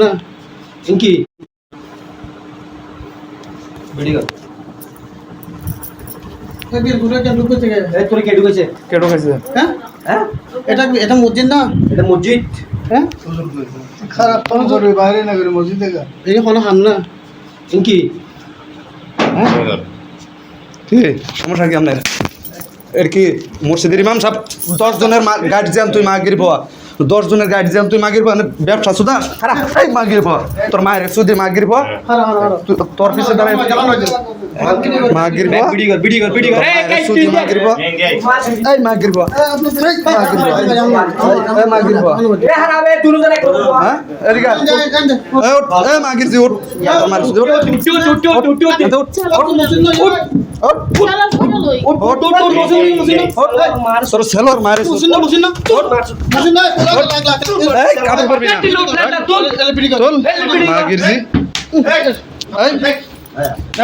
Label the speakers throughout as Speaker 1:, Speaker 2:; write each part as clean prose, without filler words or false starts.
Speaker 1: না ইনকি ভিডিও এবির ঘুরে কেন ঢুকে থেকে এই তোর কে ঢুকেছে হ্যাঁ হ্যাঁ এটা মসজিদ না এটা মসজিদ হ্যাঁ খারাপ কোন করবে বাইরে না করে মসজিদ থেকে এই হলো হামনা ইনকি হ্যাঁ
Speaker 2: কি সমস্যা কি আপনার এর কি মসজিদের ইমাম সাহেব 10 জনের গার্জিয়ান তুই মাগির বাবা 10 জনের গার্জিয়ান তুই মাগির বাবা ব্যবসা সুদা খারাপ এই মাগির বাবা তোর মায়ের সুদি মাগির বাবা তোর পিছে দাঁড়াই মাগির বাবা ভিডিও কর এই সুদি মাগির বাবা এই মাগির বাবা এই মাগির বাবা
Speaker 1: এ হারাবে দুনো জনে
Speaker 2: হ্যাঁ এদিকে এই মাগির জি উঠ মার সুদি তোর সেলর মারে কাপড় পরবি না মাগির জি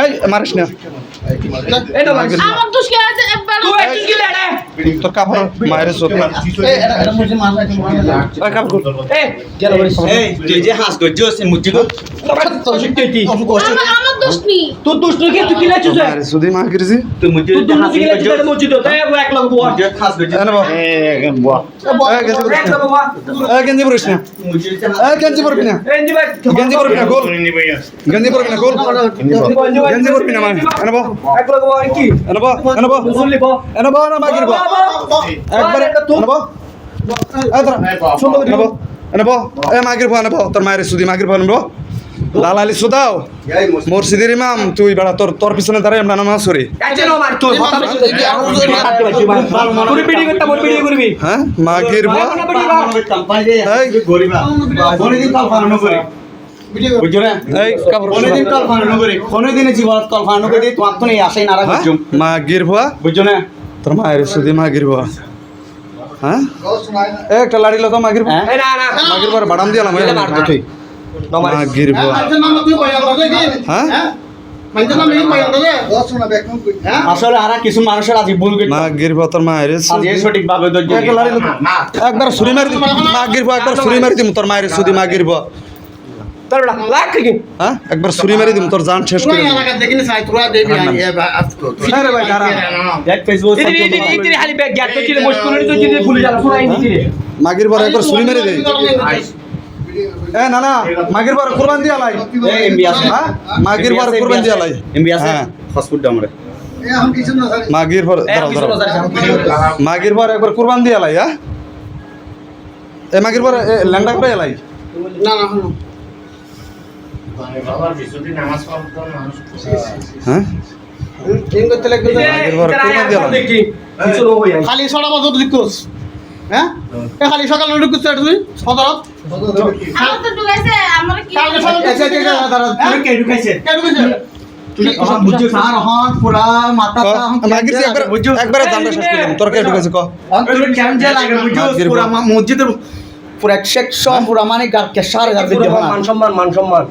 Speaker 2: এই মারিস না
Speaker 3: আমার দোষ কি আছে একবার তুই কি লেড়ে
Speaker 2: তোর কাপড় মারে সব
Speaker 1: এটা মুজি মার
Speaker 2: এই কাপড়
Speaker 1: এই গেল বলিস এই তুই যে হাস গজ্জো সে মুজি গো তোর শিখতেই
Speaker 3: আমার দোষ নি
Speaker 1: তোর দোষ তুই কি লেছিস
Speaker 2: মারে সুদি মাগির জি
Speaker 1: তুই মুজি যে হাস গজ্জো মুজি তো তাই এক লাখ বো হাস গজ্জো
Speaker 2: এনে বাবা এই গেঞ্জি পরিস না এই গেঞ্জি পরবি না গেঞ্জি পরবি না গোল গেঞ্জি পরবি না গোল গেঞ্জি পরবি না মানে এনে বাবা
Speaker 1: এক লাখ বো কি
Speaker 2: এনে বাবা
Speaker 1: মুসল্লি বো
Speaker 2: এনে বাবা না মাগির বাবা একবার এনে বাবা সুন্দর এনে বাবা এনে বাবা এ মাগির বাবা এনে বাবা তোর মায়ের সুদি মাগির বাবা এনে বাবা লালালি সুদাও মসজিদের ইমাম তুই বেড়া তোর পিছনে দাঁড়াই আমরা নামাজ পড়ি হ্যাঁ মাগির বাবা মাগির বাবা
Speaker 1: বুঝছো না
Speaker 2: তোর মায়ের সুদি মাগির বাবা হ্যাঁ একটা লাড়ি লো তো মাগির বাবা মাগির বাবা বাড়াম দিলাম মাগির বাবা হ্যাঁ
Speaker 1: আসলে আর কিছু মানুষের আজ ভুল
Speaker 2: মাগির বাবা তোর মায়ের
Speaker 1: সঠিক ভাবে
Speaker 2: একবার ছুরি মারি দিম মাগির বাবা একবার ছুরি মারি দিম তোর মায়ের সুদি মাগির বাবা হ্যাঁ একবার ছুরি মারি দিম তোর জান শেষ করে মাগির বাবা একবার ছুরি মারি দে এ না না মাগির বার কুরবান দিয়া লাই হ্যাঁ মাগির বার কুরবান দিয়া লাই হ্যাঁ
Speaker 1: হসপিটাল আমরা
Speaker 2: মাগির বার মাগির বার একবার কুরবান দিয়া লাই হ্যাঁ এ মাগির বার ল্যাংডা করে লাই
Speaker 1: না না
Speaker 2: হ্যাঁ মাগির বার কুরবান দিয়া লাই
Speaker 1: খালি ছড়া বছর লিখোস হ্যাঁ খালি সকাল ঢুকুস তুই সদরত
Speaker 3: আমার তো ঢুকাইছে আমার কি
Speaker 1: কালকে সকাল তুই কে ঢুকাইছে কে ঢুকাইছে তুই কথা বুঝছিস আর হন পুরা মাথা
Speaker 2: মাগির জি একবার জানটা শেষ করলাম তোর কে ঢুকাইছে ক
Speaker 1: তুই কেন যে লাগে বুঝছিস পুরা মসজিদের পুরা সেকশন পুরা মানে গার কে সার গার দিতে মান সম্মান